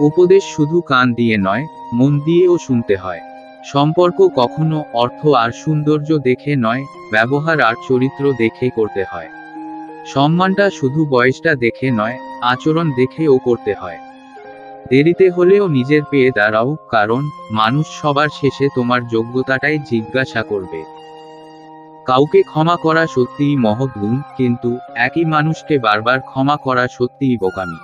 উপদেশ শুধু কান দিয়ে নয়, মন দিয়েও শুনতে হয়। সম্পর্ক কখনো অর্থ আর সৌন্দর্য দেখে নয়, ব্যবহার আর চরিত্র দেখে করতে হয়। সম্মানটা শুধু বয়সটা দেখে নয়, আচরণ দেখেও করতে হয়। দেরিতে হলেও নিজের পেয়ে দাঁড়াও, কারণ মানুষ সবার শেষে তোমার যোগ্যতাটাই জিজ্ঞাসা করবে। কাউকে ক্ষমা করা সত্যিই মহৎ গুণ, কিন্তু একই মানুষকে বারবার ক্ষমা করা সত্যিই বোকামি।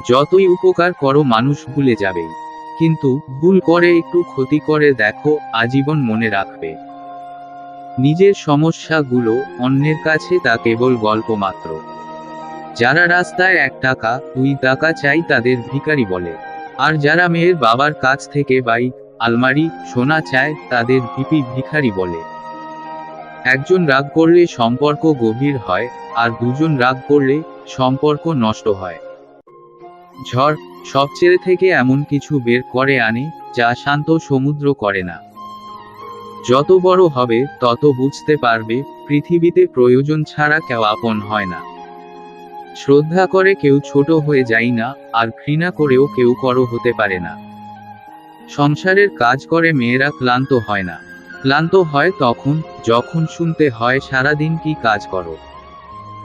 যতই উপকার করো মানুষ ভুলে যাবেই, কিন্তু ভুল করে একটু ক্ষতি করে দেখো, আজীবন মনে রাখবে। নিজের সমস্যাগুলো অন্যের কাছে তা কেবল গল্প মাত্র। যারা রাস্তায় 1 টাকা 2 টাকা চাই তাদের ভিখারি বলে, আর যারা মেয়ের বাবার কাছ থেকে বাইক, আলমারি, সোনা চায় তাদের ভিখারি বলে। একজন রাগ করলে সম্পর্ক গভীর হয়, আর দুজন রাগ করলে সম্পর্ক নষ্ট হয়। ঝড় সব ছেড়ে থেকে এমন কিছু বের করে আনে যা শান্ত সমুদ্র করে না। যত বড় হবে তত বুঝতে পারবে, পৃথিবীতে প্রয়োজন ছাড়া কেউ আপন হয় না। শ্রদ্ধা করে কেউ ছোট হয়ে যায় না, আর ঘৃণা করেও কেউ বড় হতে পারে না। সংসারের কাজ করে মেয়েরা ক্লান্ত হয় না। ক্লান্ত হয় তখন যখন শুনতে হয় সারাদিন কি কাজ করো।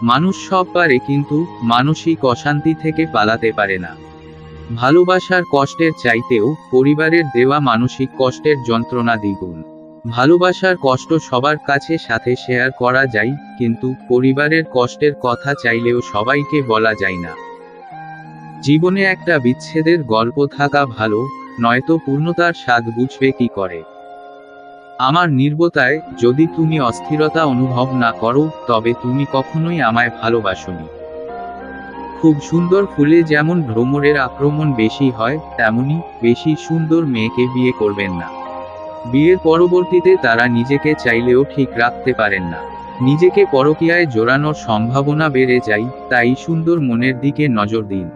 মানুষ সব পারে, কিন্তু মানসিক অশান্তি থেকে পালাতে পারে না। ভালোবাসার কষ্টের চাইতেও পরিবারের দেওয়া মানসিক কষ্টের যন্ত্রণা দ্বিগুণ। ভালোবাসার কষ্ট সবার কাছে সাথে শেয়ার করা যায়, কিন্তু পরিবারের কষ্টের কথা চাইলেও সবাইকে বলা যায় না। জীবনে একটা বিচ্ছেদের গল্প থাকা ভালো, নয়তো পূর্ণতার স্বাদ বুঝবে কি করে। আমার নির্বতায় যদি তুমি অস্থিরতা অনুভব না করো, তবে তুমি কখনোই আমায় ভালোবাসোনি। খুব সুন্দর ফুলে যেমন ভ্রমরের আক্রমণ বেশি হয়, তেমনি বেশি সুন্দর মেয়েকে বিয়ে করবেন না। বিয়ের পরবর্তীতে তারা নিজেকে চাইলেও ঠিক রাখতে পারেন না। নিজেকে পরকীয়ায় জড়ানোর সম্ভাবনা বেড়ে যায়, তাই সুন্দর মনের দিকে নজর দিন।